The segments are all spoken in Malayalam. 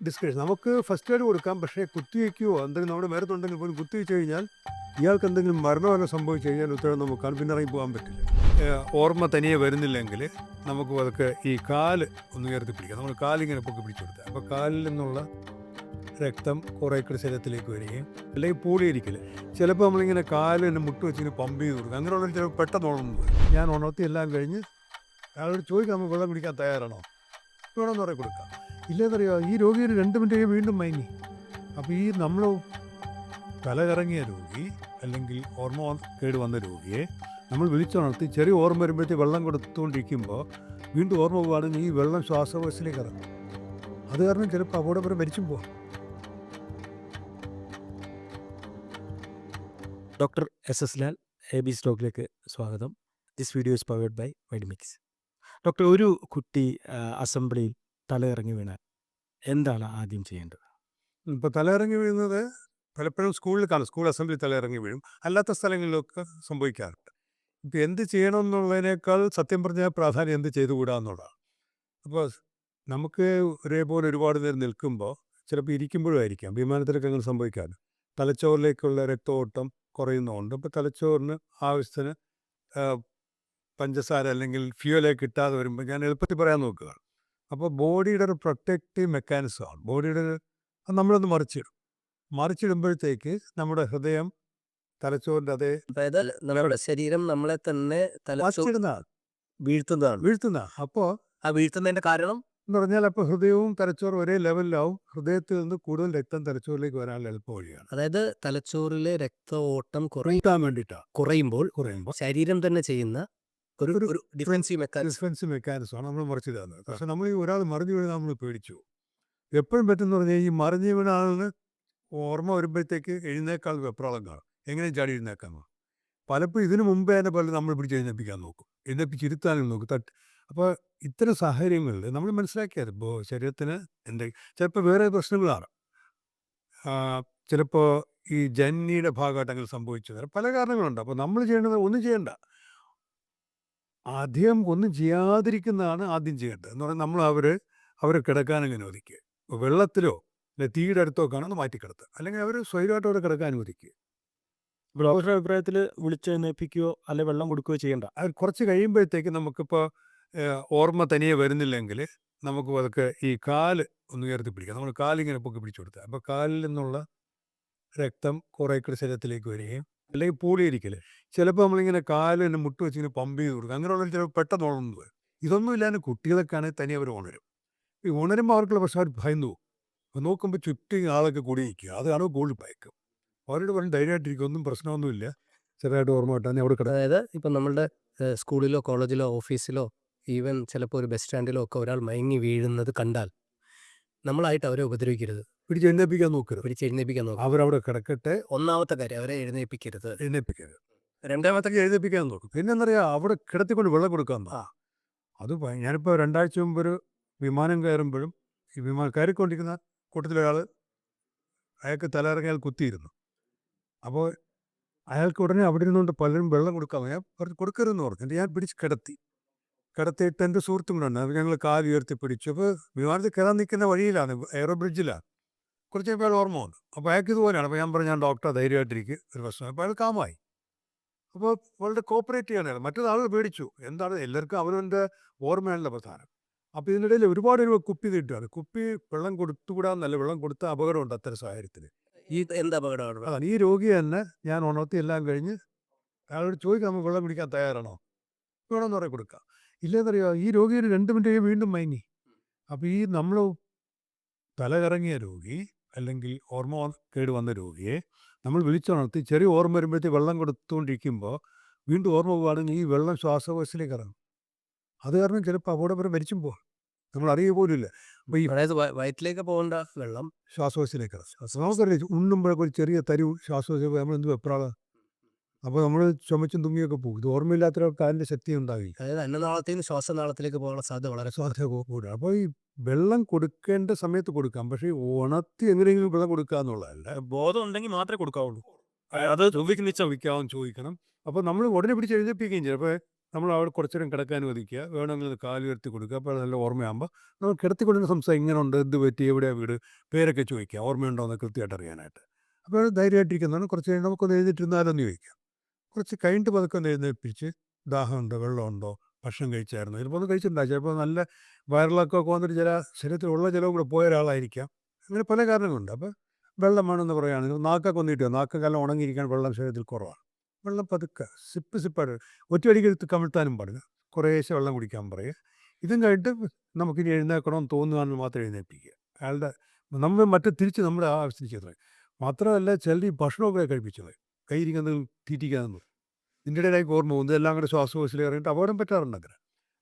ഡിസ്കഷൻ നമുക്ക് ഫസ്റ്റ് എയ്ഡ് കൊടുക്കാം. പക്ഷേ കുത്തിവെക്കുകയോ എന്തെങ്കിലും നമ്മുടെ മേരത്തുണ്ടെങ്കിൽ പോലും കുത്തിവെച്ച് കഴിഞ്ഞാൽ ഇയാൾക്ക് എന്തെങ്കിലും മരണമല്ലോ സംഭവിച്ചു കഴിഞ്ഞാൽ ഉത്തരം നമുക്കാണ് പിന്നെ ഇറങ്ങി പോകാൻ പറ്റില്ല. ഓർമ്മ തനിയെ വരുന്നില്ലെങ്കിൽ നമുക്ക് അതൊക്കെ ഈ കാല് ഒന്ന് ഉയർത്തി പിടിക്കാം. നമ്മൾ കാലിങ്ങനെ പൊക്കി പിടിച്ചു കൊടുത്താൽ അപ്പോൾ കാലിൽ നിന്നുള്ള രക്തം കുറേ കൂടി ശരീരത്തിലേക്ക് വരികയും അല്ലെങ്കിൽ പൂളിയിരിക്കൽ ചിലപ്പോൾ നമ്മളിങ്ങനെ കാലിന് മുട്ട് വെച്ചിങ്ങനെ പമ്പ് ചെയ്ത് കൊടുക്കും. അങ്ങനെയുള്ള ചിലപ്പോൾ പെട്ടെന്ന് ഉണർന്നു വരും. ഞാൻ ഉണർത്തി എല്ലാം കഴിഞ്ഞ് അയാളോട് ചോദിക്കാം, നമ്മൾ വെള്ളം കുടിക്കാൻ തയ്യാറാണോ? വേണമെന്ന് പറയാൻ കൊടുക്കാം. ഇല്ലെന്നറിയോ, ഈ രോഗി ഒരു 2 മിനിറ്റ് കഴിയും വീണ്ടും മയങ്ങി. അപ്പോൾ ഈ നമ്മൾ തലകറങ്ങിയ രോഗി അല്ലെങ്കിൽ ഓർമ്മ കേട് വന്ന രോഗിയെ നമ്മൾ വിളിച്ചുണർത്തി ചെറിയ ഓർമ്മ വരുമ്പോഴത്തേക്ക് വെള്ളം കൊടുത്തുകൊണ്ടിരിക്കുമ്പോൾ വീണ്ടും ഓർമ്മ പോവുകയാണെങ്കിൽ ഈ വെള്ളം ശ്വാസകോശത്തിലേക്ക് ഇറങ്ങും. അത് കാരണം ചിലപ്പോൾ അപകടപരം മരിച്ചും പോകാം. ഡോക്ടർ എസ് ലാൽ, എബിസ് ഡോക്ടറിലേക്ക് സ്വാഗതം. This video is powered by വൈഡ്മിക്സ്. ഡോക്ടർ, ഒരു കുട്ടി അസംബ്ലിയിൽ തലയിറങ്ങി വീണാൽ എന്താണ് ആദ്യം ചെയ്യേണ്ടത്? ഇപ്പോൾ തലയിറങ്ങി വീഴുന്നത് പലപ്പോഴും സ്കൂളിൽ കാണും. സ്കൂൾ അസംബ്ലി തലയിറങ്ങി വീഴും. അല്ലാത്ത സ്ഥലങ്ങളിലൊക്കെ സംഭവിക്കാറുണ്ട്. ഇപ്പോൾ എന്ത് ചെയ്യണമെന്നുള്ളതിനേക്കാൾ സത്യം പറഞ്ഞാൽ പ്രാധാന്യം എന്ത് ചെയ്തുകൂടാ എന്നുള്ളതാണ്. അപ്പോൾ നമുക്ക് ഒരേപോലെ ഒരുപാട് നേരം നിൽക്കുമ്പോൾ ചിലപ്പോൾ ഇരിക്കുമ്പോഴും ആയിരിക്കാം വിമാനത്തിലൊക്കെ അങ്ങനെ സംഭവിക്കാറ്. തലച്ചോറിലേക്കുള്ള രക്തഓട്ടം കുറയുന്നതുകൊണ്ട് ഇപ്പോൾ തലച്ചോറിന് ആവശ്യത്തിന് പഞ്ചസാര അല്ലെങ്കിൽ ഫ്യൂവലൊക്കെ കിട്ടാതെ വരുമ്പോൾ ഞാൻ എളുപ്പത്തിൽ പറയാൻ നോക്കുക. അപ്പോൾ ബോഡിയുടെ ഒരു പ്രൊട്ടക്റ്റീവ് മെക്കാനിസമാണ്. ബോഡിയുടെ നമ്മളൊന്ന് മറിച്ചിടുമ്പോഴത്തേക്ക് നമ്മുടെ ഹൃദയം തലച്ചോറിൻ്റെ അതേ അതായത് നമ്മുടെ ശരീരം നമ്മളെ തന്നെ വീഴ്ത്തുന്ന അപ്പോൾ ആ വീഴ്ത്തുന്നതിന്റെ കാരണം എന്ന് പറഞ്ഞാൽ അപ്പോൾ ഹൃദയവും തലച്ചോറും ഒരേ ലെവലിലാവും. ഹൃദയത്തിൽ നിന്ന് കൂടുതൽ രക്തം തലച്ചോറിലേക്ക് വരാനുള്ള എളുപ്പ വഴിയാണ്. അതായത് തലച്ചോറിലെ രക്ത ഓട്ടം കുറയ്ക്കാൻ വേണ്ടിയിട്ടാണ്. കുറയുമ്പോൾ ശരീരം തന്നെ ചെയ്യുന്ന ഒരു ഡിഫൻസീവ് മെക്കാനിസമാണ് നമ്മൾ മറിച്ച് തന്നത്. പക്ഷെ നമ്മൾ ഈ ഒരാൾ മറിഞ്ഞു വീഴുന്ന നമ്മൾ പേടിച്ചു. എപ്പോഴും പറ്റുന്ന പറഞ്ഞാൽ ഈ മറിഞ്ഞു വീണ ആളിന് ഓർമ്മ വരുമ്പോഴത്തേക്ക് എഴുന്നേക്കാൾ വെപ്രാളം കാണും. എങ്ങനെ ചാടി എഴുന്നേക്കാമോ? പലപ്പോഴും ഇതിനു മുമ്പേ തന്നെ പലരും നമ്മൾ പിടിച്ച് എഴുന്നേപ്പിക്കാൻ നോക്കും, എഴുന്നേപ്പിച്ചിരുത്താനും നോക്കും. അപ്പോൾ ഇത്തരം സാഹചര്യങ്ങളിൽ നമ്മൾ മനസ്സിലാക്കിയത് ഇപ്പോൾ ശരീരത്തിന് ചിലപ്പോൾ വേറെ പ്രശ്നങ്ങളാണ്. ചിലപ്പോൾ ഈ ജന്നിയുടെ ഭാഗമായിട്ട് അങ്ങനെ സംഭവിച്ചു പല കാരണങ്ങളുണ്ട്. അപ്പോൾ നമ്മൾ ചെയ്യേണ്ടത് ഒന്നും ചെയ്യണ്ട, ആദ്യം ഒന്നും ചെയ്യാതിരിക്കുന്നതാണ് ആദ്യം ചെയ്യേണ്ടത്. എന്ന് പറഞ്ഞാൽ നമ്മൾ അവരെ കിടക്കാൻ അനുവദിക്കുക. വെള്ളത്തിലോ അല്ലെ തീയുടെ അടുത്തോ കാണുന്ന മാറ്റിക്കിടത്തുക, അല്ലെങ്കിൽ അവർ സ്വയമായിട്ട് അവിടെ കിടക്കാൻ അനുവദിക്കുക. ഡോക്ടറുടെ അഭിപ്രായത്തിൽ വിളിച്ചെഴുന്നേൽപ്പിക്കുകയോ അല്ലെ വെള്ളം കൊടുക്കുകയോ ചെയ്യേണ്ട. അത് കുറച്ച് കഴിയുമ്പോഴത്തേക്ക് നമുക്കിപ്പോൾ ഓർമ്മ തനിയെ വരുന്നില്ലെങ്കിൽ നമുക്ക് അതൊക്കെ ഈ കാല് ഒന്ന് ഉയർത്തി പിടിക്കാം. നമ്മൾ കാലിങ്ങനെ പൊക്കി പിടിച്ചു കൊടുത്താൽ അപ്പോൾ കാലിൽ നിന്നുള്ള രക്തം കുറേ കൂടി ശരീരത്തിലേക്ക് വരികയും അല്ലെങ്കിൽ പൂളിയിരിക്കൽ ചിലപ്പോൾ നമ്മളിങ്ങനെ കാലിന് മുട്ട് വെച്ചിങ്ങനെ പമ്പ് ചെയ്ത് കൊടുക്കുക. അങ്ങനെയുള്ള ചിലപ്പോൾ പെട്ടെന്ന് ഉണർന്നു വരും. ഇതൊന്നും ഇല്ലാതെ കുട്ടികളൊക്കെയാണെങ്കിൽ തനിയെ അവർ ഉണരും. ഈ ഉണരുമ്പോൾ അവർക്കുള്ള പ്രശ്നം അവർ ഭയന്നു പോകും. അപ്പോൾ നോക്കുമ്പോൾ ചുറ്റും ആളൊക്കെ കൂടി നിൽക്കുക. അതാണ് കൂടുതൽ ഭയക്കും. അവരോട് പറഞ്ഞ് ധൈര്യമായിട്ടിരിക്കും, ഒന്നും പ്രശ്നമൊന്നുമില്ല, ചെറുതായിട്ട് ഓർമ്മ കിട്ടാൻ അവിടെ കിടക്കുക. അതായത് ഇപ്പം നമ്മളുടെ സ്കൂളിലോ കോളേജിലോ ഓഫീസിലോ ഈവൻ ചിലപ്പോൾ ഒരു ബസ് സ്റ്റാൻഡിലോ ഒക്കെ ഒരാൾ മയങ്ങി വീഴുന്നത് കണ്ടാൽ നമ്മളായിട്ട് അവരെ ഉപദ്രവിക്കരുത്, പിടിച്ചെഴുന്നേപ്പിക്കാൻ നോക്കരുത്. അവരവിടെ കിടക്കട്ടെ. ഒന്നാമത്തെ കാര്യം, അവരെ എഴുന്നേൽപ്പിക്കരുത്. രണ്ടാമത്തെ എഴുന്നേപ്പിക്കാൻ നോക്കും. പിന്നെ എന്താ പറയുക, അവിടെ കിടത്തിക്കൊണ്ട് വെള്ളം കൊടുക്കാൻ. അത് ഞാനിപ്പോൾ 2 ആഴ്ച മുമ്പ് ഒരു വിമാനം കയറുമ്പോഴും ഈ വിമാനം കയറിക്കൊണ്ടിരിക്കുന്ന കൂട്ടത്തിലൊരാൾ അയാൾക്ക് തലയിറങ്ങിയാൽ കുത്തിയിരുന്നു. അപ്പോൾ അയാൾക്ക് ഉടനെ അവിടെ ഇരുന്നുകൊണ്ട് പലരും വെള്ളം കൊടുക്കാൻ ഞാൻ കൊടുക്കരുതെന്ന് പറഞ്ഞു. എന്നിട്ട് ഞാൻ പിടിച്ച് കിടത്തിയിട്ട് എൻ്റെ സുഹൃത്തും കൂടെ ഉണ്ട്. ഞങ്ങൾ കാല് ഉയർത്തി പിടിച്ചു. അപ്പോൾ വിമാനത്തിൽ കയറാൻ നിൽക്കുന്ന വഴിയിലാണ്, എയറോ ബ്രിഡ്ജിലാണ്. കുറച്ച് കഴിയുമ്പോൾ ഓർമ്മ വന്നു. അപ്പോൾ അയാൾക്ക് ഇതുപോലെയാണ്. അപ്പോൾ ഞാൻ പറഞ്ഞു, ഞാൻ ഡോക്ടറെ ധൈര്യമായിട്ടിരിക്കും, ഒരു പ്രശ്നം. അപ്പോൾ അയാൾ കാമായി. അപ്പോൾ വളരെ കോപ്പറേറ്റ് ചെയ്യാനാണ്. മറ്റൊരു ആൾ പേടിച്ചു. എന്താണ്, എല്ലാവർക്കും അവനവൻ്റെ ഓർമ്മയാണല്ലോ പ്രധാനം. അപ്പോൾ ഇതിനിടയിൽ ഒരുപാട് കുപ്പി നീട്ടുകയാണ്. കുപ്പി വെള്ളം കൊടുത്തുകൂടാന്നല്ല, വെള്ളം കൊടുത്ത അപകടമുണ്ട് അത്തരം സാഹചര്യത്തിൽ. എന്ത് അപകടമാണ്? അതാണ് ഈ രോഗി തന്നെ ഞാൻ ഉണർത്തി എല്ലാം കഴിഞ്ഞ് അയാളോട് ചോദിക്കാം, നമ്മൾ വെള്ളം കുടിക്കാൻ തയ്യാറാണോ? വേണമെന്ന് പറയാൻ കൊടുക്കാം. ഇല്ലെന്നറിയോ, ഈ രോഗി ഒരു 2 മിനിറ്റ് കഴിയും വീണ്ടും മയങ്ങി. അപ്പോൾ ഈ നമ്മൾ തലകറങ്ങിയ രോഗി അല്ലെങ്കിൽ ഓർമ്മ കേട് വന്ന രോഗിയെ നമ്മൾ വിളിച്ചുണർത്തി ചെറിയ ഓർമ്മ വരുമ്പോഴത്തേക്ക് വെള്ളം കൊടുത്തുകൊണ്ടിരിക്കുമ്പോൾ വീണ്ടും ഓർമ്മ പോവുകയാണെങ്കിൽ ഈ വെള്ളം ശ്വാസകോശത്തിലേക്ക് ഇറങ്ങും. അത് കാരണം ചിലപ്പോൾ അപകടപരം മരിച്ചും പോകാം, നമ്മൾ അറിയുക പോലുമില്ല. അപ്പോൾ ഈ വയറ്റിലേക്ക് പോകേണ്ട വെള്ളം ശ്വാസകോശത്തിലേക്ക് ഇറങ്ങും. നമുക്കറിയാം, ഉണ്ണുമ്പോഴൊക്കെ ഒരു ചെറിയ തരു ശ്വാസകോശം നമ്മൾ എന്ത് വെപ്രാളം. അപ്പോൾ നമ്മൾ ചുമച്ചും തുമ്മിയൊക്കെ പോകും. ഇത് ഓർമ്മയില്ലാത്തവർക്ക് അതിൻ്റെ ശക്തി ഉണ്ടാവില്ല. അതായത് അന്നനാളത്തിൽ നിന്ന് ശ്വാസനാളത്തിലേക്ക് പോകാനുള്ള സാധ്യത വളരെ കൂടുതലാണ്. അപ്പോൾ ഈ വെള്ളം കൊടുക്കേണ്ട സമയത്ത് കൊടുക്കാം, പക്ഷേ ഉണർത്തി എങ്ങനെയെങ്കിലും വെള്ളം കൊടുക്കുക എന്നുള്ളതല്ല. ബോധം ഉണ്ടെങ്കിൽ മാത്രമേ കൊടുക്കാവുള്ളൂ. അത് ചോദിക്കണം. അപ്പോൾ നമ്മൾ ഉടനെ പിടിച്ച് എഴുന്നേൽപ്പിക്കുകയും ചെയ്യും. അപ്പോൾ നമ്മൾ അവിടെ കുറച്ച് നേരം കിടക്കാൻ അനുവദിക്കുക, വേണമെങ്കിൽ കാല് ഉയർത്തി കൊടുക്കുക. അപ്പോൾ നല്ല ഓർമ്മയാകുമ്പോൾ നമ്മൾ കിടത്തിക്കൊണ്ടിരുന്ന സംസാരം ഇങ്ങനെ ഉണ്ട്, എന്ത് പറ്റി, എവിടെയാണ് വീട്, പേരൊക്കെ ചോദിക്കുക, ഓർമ്മയുണ്ടോ എന്ന് കൃത്യമായിട്ട് അറിയാനായിട്ട്. അപ്പോൾ ധൈര്യമായിട്ടിരിക്കുന്നതാണ്. കുറച്ച് കഴിഞ്ഞ് നമുക്കൊന്ന് എഴുന്നേറ്റിരുന്നാലെന്ന് ചോദിക്കാം. കുറച്ച് കഴിഞ്ഞിട്ട് പതുക്കെ ഒന്ന് എഴുന്നേൽപ്പിച്ച്, ദാഹമുണ്ടോ, വെള്ളമുണ്ടോ, ഭക്ഷണം കഴിച്ചായിരുന്നു, ചിലപ്പോൾ ഒന്നും കഴിച്ചിട്ടുണ്ടാകും, ചിലപ്പോൾ നല്ല വയറിളക്കമൊക്കെ വന്നിട്ട് ചില ശരീരത്തിലുള്ള ജലവും കൂടെ പോയ ഒരാളായിരിക്കാം. അങ്ങനെ പല കാരണങ്ങളുണ്ട്. അപ്പോൾ വെള്ളം വേണമെന്ന് പറയുകയാണെങ്കിൽ നാക്കൊക്കെ ഒന്ന് ഇട്ടുക, നാക്ക് കാലം ഉണങ്ങിയിരിക്കാൻ വെള്ളം ശരീരത്തിൽ കുറവാണ്. വെള്ളം പതുക്കെ സിപ്പായിട്ട് ഒറ്റയടിക്ക് എടുത്ത് കമിഴ്ത്താനും പാടില്ല, കുറേശ്ശെ വെള്ളം കുടിക്കാൻ പറയുക. ഇതും കഴിഞ്ഞിട്ട് നമുക്കിനി എഴുന്നേൽക്കണമെന്ന് തോന്നുകയാണെങ്കിൽ മാത്രം എഴുന്നേൽപ്പിക്കുക. അയാളുടെ നമ്മൾ മറ്റേ തിരിച്ച് നമ്മുടെ ആവശ്യത്തിന് ചെയ്തത്. മാത്രമല്ല ചിലർ ഈ ഭക്ഷണമൊക്കെ കഴിപ്പിച്ചത്, കയ്യിരിക്കുന്നത് തീറ്റിക്കാതെന്ന്, ഇതിൻ്റെ ഇടയിലേക്ക് ഓർമ്മ പോകുന്നത് എല്ലാം കൂടെ ശ്വാസകോശത്തിൽ ഇറങ്ങിയിട്ട് അപകടം പറ്റാറുണ്ട് അങ്ങനെ.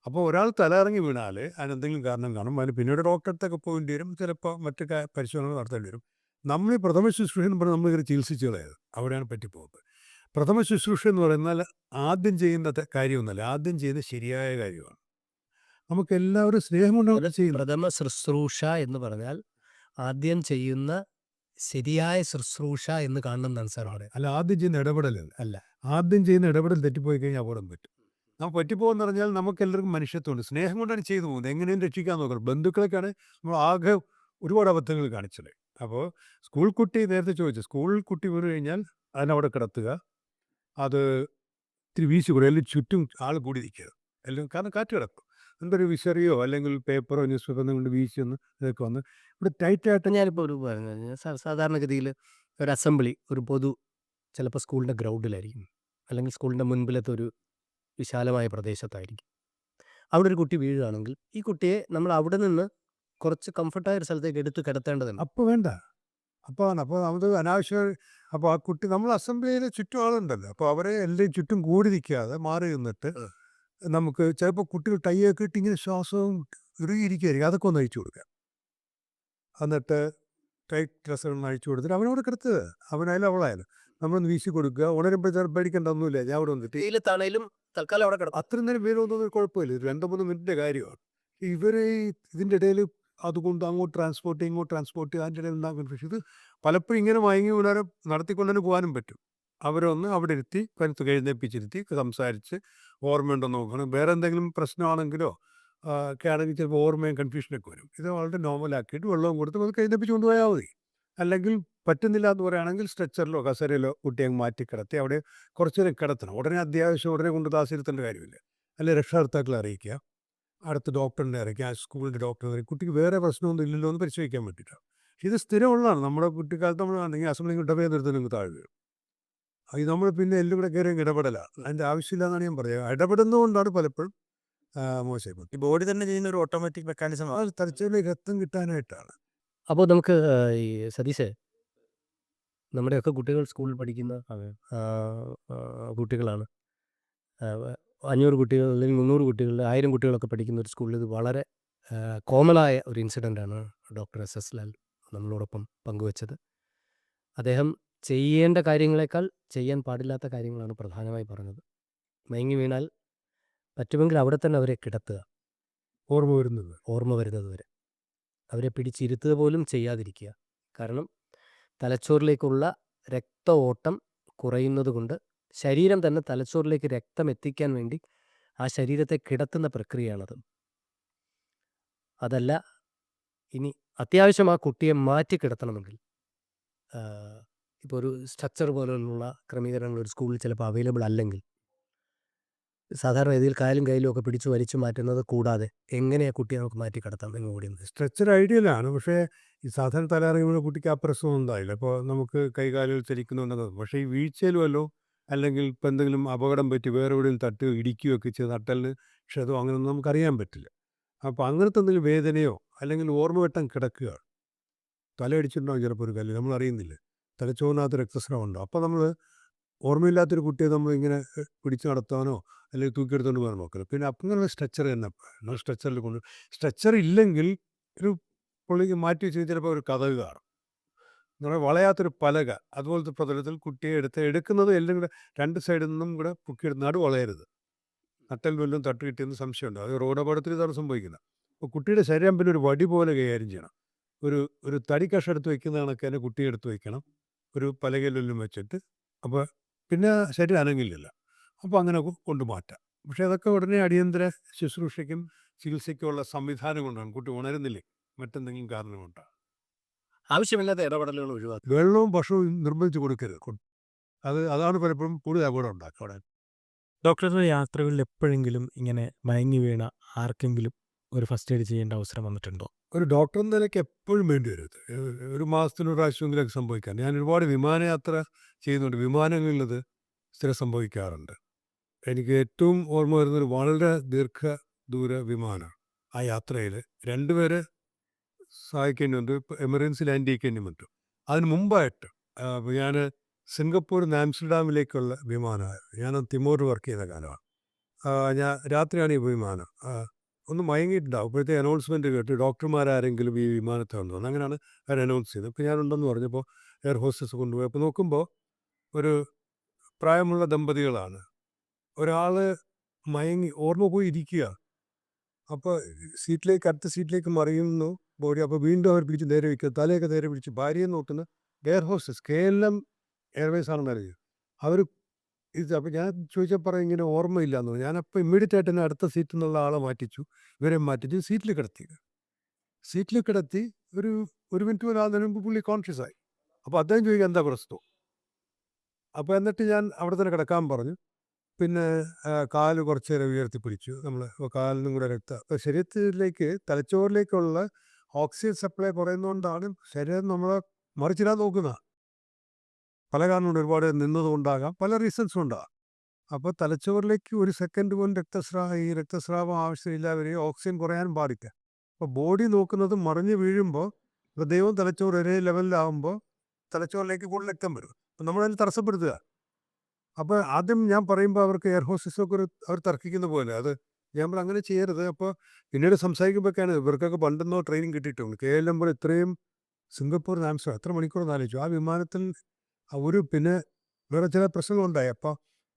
അപ്പോൾ ഒരാൾ തലയിറങ്ങി വീണാൽ അതിനെന്തെങ്കിലും കാരണം കാണും, അതിന് പിന്നീട് ഡോക്ടറെ അടുത്തൊക്കെ പോകേണ്ടി വരും, ചിലപ്പോൾ മറ്റ് പരിശോധനകൾ നടത്തേണ്ടി വരും. നമ്മൾ ഈ പ്രഥമ ശുശ്രൂഷ എന്ന് പറഞ്ഞാൽ നമ്മളിങ്ങനെ ചികിത്സിച്ച് കളയത്, അവിടെയാണ് പറ്റിപ്പോകുന്നത്. പ്രഥമ ശുശ്രൂഷ എന്ന് പറയുന്നാൽ ആദ്യം ചെയ്യുന്ന കാര്യമൊന്നുമല്ല, ആദ്യം ചെയ്യുന്ന ശരിയായ കാര്യമാണ്. നമുക്ക് എല്ലാവരും സ്നേഹമുണ്ടാവും ചെയ്യുന്നത്. പ്രഥമ ശുശ്രൂഷ എന്ന് പറഞ്ഞാൽ ആദ്യം ചെയ്യുന്ന ശരിയായ ശുശ്രൂഷ എന്ന് കാണുന്നതാണ് സാർ അവിടെ. അല്ല, ആദ്യം ചെയ്യുന്ന ഇടപെടലല്ല. അല്ല. ആദ്യം ചെയ്യുന്ന ഇടപെടൽ തെറ്റിപ്പോയി കഴിഞ്ഞാൽ അപകടം പറ്റും. നാം പറ്റിപ്പോകുമെന്ന് പറഞ്ഞാൽ നമുക്ക് എല്ലാവർക്കും മനുഷ്യത്വമുണ്ട്, സ്നേഹം കൊണ്ടാണ് ചെയ്തു പോകുന്നത്, എങ്ങനെയും രക്ഷിക്കാൻ നോക്കണം. ബന്ധുക്കളൊക്കെയാണ് നമ്മൾ ആകെ ഒരുപാട് അബദ്ധങ്ങൾ കാണിച്ചത്. അപ്പോൾ സ്കൂൾ കുട്ടി നേരത്തെ ചോദിച്ചു, സ്കൂൾ കുട്ടി വീണ് കഴിഞ്ഞാൽ അതിനവിടെ കിടത്തുക, അത് ഇത്തിരി വീശി കൊടുക്കുക, അല്ലെങ്കിൽ ചുറ്റും ആൾ കൂടി നിൽക്കുക, എല്ലാം കാരണം കാറ്റ് കിടക്കും. എന്തൊരു വിശറിയോ അല്ലെങ്കിൽ പേപ്പറോ ന്യൂസ് പേപ്പറോ കൊണ്ട് വീശി ഒന്ന് ഇതൊക്കെ വന്ന് ഇവിടെ ടൈറ്റായിട്ട്. അപ്പം ഞാനിപ്പോൾ ഒരു പറഞ്ഞു സാധാരണഗതിയിൽ ഒരു അസംബ്ലി, ഒരു പൊതു, ചിലപ്പോൾ സ്കൂളിൻ്റെ ഗ്രൗണ്ടിലായിരിക്കും, അല്ലെങ്കിൽ സ്കൂളിൻ്റെ മുൻപിലത്തെ ഒരു വിശാലമായ പ്രദേശത്തായിരിക്കും. അവിടെ ഒരു കുട്ടി വീഴുകയാണെങ്കിൽ ഈ കുട്ടിയെ നമ്മൾ അവിടെ നിന്ന് കുറച്ച് കംഫർട്ടായ ഒരു സ്ഥലത്തേക്ക് എടുത്ത് കിടത്തേണ്ടതുണ്ട്. അപ്പോൾ വേണ്ട, അപ്പോൾ നമുക്ക് അനാവശ്യം. അപ്പോൾ ആ കുട്ടി, നമ്മൾ അസംബ്ലിയിൽ ചുറ്റും ആളുണ്ടല്ലോ, അപ്പോൾ അവരെ എല്ലാം ചുറ്റും കൂടി നിൽക്കാതെ മാറി നിന്നിട്ട് നമുക്ക് ചിലപ്പോൾ കുട്ടികൾ ടൈയൊക്കെ ഇട്ട് ഇങ്ങനെ ശ്വാസവും ഇറുകിയിരിക്കുകയായിരിക്കും, അതൊക്കെ ഒന്ന് അഴിച്ചു കൊടുക്കുക. എന്നിട്ട് ടൈറ്റ് ഡ്രസ്സുകളൊന്നും അഴിച്ചു കൊടുത്തിട്ട് അവനോട് കിടത്തുക, അവനായാലും അവളായാലും നമ്മളൊന്ന് വീശി കൊടുക്കുക. ഉണരുമ്പോൾ പേടിക്കേണ്ട ഒന്നുമില്ല, ഞാൻ അവിടെ വന്നിട്ട് വെയിലത്താണേലും തൽക്കാലം അവിടെ കിടക്കും. അത്രയും നേരം വീരൊന്നും കുഴപ്പമില്ല, ഒരു 2-3 മിനിറ്റിൻ്റെ കാര്യമാണ്. ഇവർ ഇതിൻ്റെ ഇടയിൽ അതുകൊണ്ട് അങ്ങോട്ട് ട്രാൻസ്പോർട്ട് ഇങ്ങോട്ട് ട്രാൻസ്പോർട്ട്, അതിൻ്റെ ഇടയിൽ ഉണ്ടാകും കൺഫ്യൂഷൻ. ഇത് പലപ്പോഴും ഇങ്ങനെ മയങ്ങി വീണാരെ നടത്തിക്കൊണ്ട് തന്നെ പോകാനും പറ്റും. അവരൊന്ന് അവിടെ ഇരുത്തി കരുത്ത് എഴുന്നേൽപ്പിച്ചിരുത്തി സംസാരിച്ച് ഓർമ്മയുണ്ടോ നോക്കണം. വേറെ എന്തെങ്കിലും പ്രശ്നമാണെങ്കിലോ ഒക്കെ ആണെങ്കിൽ ചിലപ്പോൾ ഓർമ്മയും കൺഫ്യൂഷനൊക്കെ വരും. ഇത് വളരെ നോർമലാക്കിയിട്ട് വെള്ളവും കൊടുത്ത് അത് എഴുന്നേൽപ്പിച്ച് കൊണ്ടുപോയാൽ മതി. അല്ലെങ്കിൽ പറ്റുന്നില്ല എന്ന് പറയുകയാണെങ്കിൽ സ്ട്രെച്ചറിലോ കസേരയിലോ കുട്ടിയെ മാറ്റി കിടത്തി അവിടെ കുറച്ച് നേരം കിടത്തണം. ഉടനെ അത്യാവശ്യം ഉടനെ കൊണ്ട് ക്ലാസ്സിരുത്തേണ്ട കാര്യമില്ല. അല്ലെങ്കിൽ രക്ഷകർത്താക്കളെ അറിയിക്കുക, അടുത്ത ഡോക്ടറിനെ അറിയിക്കുക, സ്കൂളിൻ്റെ ഡോക്ടറെ അറിയിക്കുക, കുട്ടിക്ക് വേറെ പ്രശ്നമൊന്നും ഇല്ലല്ലോ എന്ന് പരിശോധിക്കാൻ വേണ്ടിയിട്ടാണ്. ഇത് സ്ഥിരമുള്ളതാണ്. നമ്മുടെ കുട്ടിക്കാലത്ത് നമ്മൾ അസംബ്ലി ഡബേ നിർത്തുന്നെങ്കിൽ താഴെ വീഴും. അത് നമ്മൾ പിന്നെ എല്ലാം കൂടെ കയറി ഇടപെടലാണ്, അതിൻ്റെ ആവശ്യമില്ല എന്നാണ് ഞാൻ പറയുക. ഇടപെടുന്നതുകൊണ്ടാണ് പലപ്പോഴും മോശമായി. ഈ ബോഡി തന്നെ ചെയ്യുന്ന ഒരു ഓട്ടോമാറ്റിക് മെക്കാനിസം. അത് തലച്ചോറിലേക്ക് രക്തം കിട്ടാനായിട്ടാണ്. അപ്പോൾ നമുക്ക് ഈ സതീശേ, നമ്മുടെയൊക്കെ കുട്ടികൾ സ്കൂളിൽ പഠിക്കുന്ന കുട്ടികളാണ്. 500 കുട്ടികൾ അല്ലെങ്കിൽ 300 കുട്ടികൾ, 1000 കുട്ടികളൊക്കെ പഠിക്കുന്ന ഒരു സ്കൂളിൽ ഇത് വളരെ കോമണായ ഒരു ഇൻസിഡൻ്റാണ് ഡോക്ടർ എസ് ലാൽ നമ്മളോടൊപ്പം പങ്കുവച്ചത്. അദ്ദേഹം ചെയ്യേണ്ട കാര്യങ്ങളെക്കാൾ ചെയ്യാൻ പാടില്ലാത്ത കാര്യങ്ങളാണ് പ്രധാനമായി പറഞ്ഞത്. മയങ്ങി വീണാൽ പറ്റുമെങ്കിൽ അവിടെ തന്നെ അവരെ കിടത്തുക, ഓർമ്മ വരുന്നത് വരെ അവരെ പിടിച്ചിരുത്തുക പോലും ചെയ്യാതിരിക്കുക. കാരണം തലച്ചോറിലേക്കുള്ള രക്ത ഓട്ടം കുറയുന്നത് കൊണ്ട് ശരീരം തന്നെ തലച്ചോറിലേക്ക് രക്തം എത്തിക്കാൻ വേണ്ടി ആ ശരീരത്തെ കിടത്തുന്ന പ്രക്രിയയാണത്. അതല്ല, ഇനി അത്യാവശ്യം ആ കുട്ടിയെ മാറ്റി കിടത്തണമെങ്കിൽ ഇപ്പോൾ ഒരു സ്ട്രക്ചർ പോലുള്ള ക്രമീകരണങ്ങൾ ഒരു സ്കൂളിൽ ചിലപ്പോൾ അവൈലബിൾ അല്ലെങ്കിൽ സാധാരണ രീതിയിൽ കാലും കയ്യിലും ഒക്കെ പിടിച്ചു വലിച്ചു മാറ്റുന്നത് കൂടാതെ എങ്ങനെയാണ് കുട്ടിയെ നമുക്ക് മാറ്റി കിടത്താം എന്ന് കൂടി സ്ട്രെച്ചർ ഐഡിയലാണ്. പക്ഷേ ഈ സാധാരണ തലയിറങ്ങുമ്പോൾ കുട്ടിക്ക് ആ പ്രശ്നം ഉണ്ടായില്ല. അപ്പോൾ നമുക്ക് കൈകാലുകൾ ചലിക്കുന്നുണ്ടെന്ന്. പക്ഷേ ഈ വീഴ്ചയിലുമല്ലോ, അല്ലെങ്കിൽ ഇപ്പം എന്തെങ്കിലും അപകടം പറ്റി വേറെ എവിടെയും തട്ടുകയോ ഇടിക്കുകയോ ഒക്കെ ചെയ്ത് നട്ടലിന് ക്ഷതമോ അങ്ങനെയൊന്നും നമുക്കറിയാൻ പറ്റില്ല. അപ്പോൾ അങ്ങനത്തെ എന്തെങ്കിലും വേദനയോ അല്ലെങ്കിൽ ഓർമ്മ വെട്ടം കിടക്കുക, തലയടിച്ചിട്ടുണ്ടാവും ചിലപ്പോൾ ഒരു കല്ല്, നമ്മൾ അറിയുന്നില്ല, തലച്ചോറിനകത്ത് രക്തസ്രാവം ഉണ്ടാവും. അപ്പോൾ നമ്മൾ ഓർമ്മയില്ലാത്തൊരു കുട്ടിയെ നമ്മൾ ഇങ്ങനെ പിടിച്ചു നടത്താനോ അല്ലെങ്കിൽ തൂക്കിയെടുത്തുകൊണ്ട് പോകാൻ നോക്കരുത്. പിന്നെ അങ്ങനെ സ്ട്രെച്ചർ തന്നെ സ്ട്രെച്ചറിൽ കൊണ്ട്, സ്ട്രെച്ചർ ഇല്ലെങ്കിൽ ഒരു പുള്ളിക്ക് മാറ്റി വെച്ച് ചിലപ്പോൾ ഒരു കതക് കാണും, നമ്മുടെ വളയാത്തൊരു പലക അതുപോലത്തെ പ്രതലത്തിൽ കുട്ടിയെ എടുക്കുന്നത് എല്ലാം കൂടെ 2 സൈഡിൽ നിന്നും കൂടെ പൊക്കിയെടുത്ത് നടു വളയരുത്. നട്ടൽ വല്ലതും തട്ട് കിട്ടിയെന്ന് സംശയമുണ്ട്. അത് റോഡ് അപകടത്തിൽ ഇതാണ് സംഭവിക്കുന്നത്. അപ്പോൾ കുട്ടിയുടെ ശരീരം പിന്നെ ഒരു വടി പോലെ കൈകാര്യം ചെയ്യണം. ഒരു തടി കഷ എടുത്ത് വയ്ക്കുന്ന കണക്ക് തന്നെ കുട്ടിയെ എടുത്ത് വയ്ക്കണം, ഒരു പലകയിലെല്ലാം വെച്ചിട്ട്. അപ്പോൾ പിന്നെ ശരീരം അനങ്ങില്ലല്ലോ, അപ്പോൾ അങ്ങനെ കൊണ്ടുമാറ്റാം. പക്ഷേ അതൊക്കെ ഉടനെ അടിയന്തര ശുശ്രൂഷയ്ക്കും ചികിത്സയ്ക്കുമുള്ള സംവിധാനം കൊണ്ടാണ്. കുട്ടി ഉണരുന്നില്ലേ മറ്റെന്തെങ്കിലും കാരണം കൊണ്ടാണ്. ആവശ്യമില്ലാത്ത ഇടപെടലുകൾ ഒഴിവാക്കുക. വെള്ളവും ഭക്ഷണവും നിർബന്ധിച്ച് കൊടുക്കരുത്. അതാണ് പലപ്പോഴും കൂടുതൽ അപകടം ഉണ്ടാക്കുക അവിടെ. ഡോക്ടറുടെ യാത്രകളിൽ എപ്പോഴെങ്കിലും ഇങ്ങനെ മയങ്ങി വീണ ആർക്കെങ്കിലും ഒരു ഫസ്റ്റ് എയ്ഡ് ചെയ്യേണ്ട അവസരം വന്നിട്ടുണ്ടോ? ഒരു ഡോക്ടർ എന്ന നിലയ്ക്ക് എപ്പോഴും വേണ്ടി വരും ഇത്. ഒരു മാസത്തിന് ഒരു പ്രാവശ്യമെങ്കിലൊക്കെ സംഭവിക്കാം. ഞാൻ ഒരുപാട് വിമാനയാത്ര ചെയ്യുന്നുണ്ട്. വിമാനങ്ങളിലത് സ്ഥിരം സംഭവിക്കാറുണ്ട്. എനിക്ക് ഏറ്റവും ഓർമ്മ വരുന്നൊരു വളരെ ദീർഘദൂര വിമാനമാണ്. ആ യാത്രയിൽ 2 പേരെ സഹായിക്കേണ്ടി വന്നു. എമർജൻസി ലാൻഡ് ചെയ്യിക്കേണ്ടി വന്നു. അതിന് മുമ്പായിട്ട് ഞാൻ സിംഗപ്പൂരിൽ നിന്ന് ആംസ്റ്റർഡാമിലേക്കുള്ള വിമാനമായിരുന്നു. ഞാൻ തിമോറിൽ വർക്ക് ചെയ്യുന്ന കാലമാണ്. ഞാൻ രാത്രിയാണ് ഈ വിമാനം. ഒന്ന് മയങ്ങിയിട്ടുണ്ടാവും. അപ്പോഴത്തെ അനൗൺസ്മെൻറ്റ് കേട്ട് ഡോക്ടർമാരാരെങ്കിലും ഈ വിമാനത്തെ വന്നു. അങ്ങനെയാണ് അവർ അനൗൺസ് ചെയ്തത്. അപ്പോൾ ഞാനുണ്ടെന്ന് പറഞ്ഞപ്പോൾ എയർ ഹോസ്റ്റസ് കൊണ്ടുപോയി. അപ്പോൾ നോക്കുമ്പോൾ ഒരു പ്രായമുള്ള ദമ്പതികളാണ്. ഒരാൾ മയങ്ങി ഓർമ്മ പോയി ഇരിക്കുക. അപ്പോൾ അടുത്ത സീറ്റിലേക്ക് മറിയുന്നു ബോഡി. അപ്പോൾ വീണ്ടും അവർ പിടിച്ച് നേരെ വയ്ക്കുക. തലയൊക്കെ നേരെ പിടിച്ച് ഭാര്യയെ നോക്കുന്ന എയർ ഹോസ്റ്റസ് KLM എയർവേസ് ആണെന്ന് അറിയും. അവർ അപ്പോൾ ഞാൻ ചോദിച്ചാൽ പറയും ഇങ്ങനെ ഓർമ്മയില്ല എന്ന് പറഞ്ഞു. ഞാനപ്പോൾ ഇമ്മീഡിയറ്റ് ആയിട്ട് തന്നെ അടുത്ത സീറ്റിൽ നിന്നുള്ള ആളെ മാറ്റിച്ചു. ഇവരെ മാറ്റിച്ച് സീറ്റിൽ കിടത്തി ഒരു മിനിറ്റ് പോലും ആകുന്നതിന് മുമ്പ് പുള്ളി കോൺഷ്യസ് ആയി. അപ്പോൾ അദ്ദേഹം ചോദിക്കുക എന്താ പ്രശ്നം. അപ്പോൾ എന്നിട്ട് ഞാൻ അവിടെ തന്നെ കിടക്കാൻ പറഞ്ഞു. പിന്നെ കാല് കുറച്ച് നേരം ഉയർത്തിപ്പിടിച്ചു. നമ്മൾ കാലിനും കൂടെ അപ്പോൾ ശരീരത്തിലേക്ക് തലച്ചോറിലേക്കുള്ള ഓക്സിജൻ സപ്ലൈ കുറയുന്നതുകൊണ്ടാണ് ശരീരം നമ്മളെ മറിച്ചിടാൻ നോക്കുന്നത്. പല കാരണമുണ്ട്. ഒരുപാട് നിന്നതുകൊണ്ടാകാം, പല റീസൺസും ഉണ്ടാകാം. അപ്പോൾ തലച്ചോറിലേക്ക് ഒരു സെക്കൻഡ് പോലും രക്തസ്രാവം ആവശ്യമില്ലാതെ ഓക്സിജൻ കുറയാനും പാടില്ല. അപ്പോൾ ബോഡി നോക്കുന്നത് മറിഞ്ഞ് വീഴുമ്പോൾ ഹൃദയവും തലച്ചോറ് ഒരേ ലെവലിലാകുമ്പോൾ തലച്ചോറിലേക്ക് കൂടുതൽ രക്തം വരും. അപ്പോൾ നമ്മളതിന് തടസ്സപ്പെടുത്തുക. അപ്പോൾ ആദ്യം ഞാൻ പറയുമ്പോൾ അവർക്ക് എയർ ഹോസ്റ്റസൊക്കെ അവർ തർക്കിക്കുന്ന പോലെ അത് ഞാൻ അങ്ങനെ ചെയ്യരുത്. അപ്പോൾ പിന്നീട് സംസാരിക്കുമ്പോഴൊക്കെയാണ് ഇവർക്കൊക്കെ പണ്ടെന്നോ ട്രെയിനിങ് കിട്ടിയിട്ടുണ്ട്. KLM ഇത്രയും സിംഗപ്പൂർ ആംസ്റ്റർഡാം എത്ര മണിക്കൂർ ആലോചിച്ചു. ആ വിമാനത്തിൽ പിന്നെ വേറെ ചില പ്രശ്നങ്ങളുണ്ടായി. അപ്പോൾ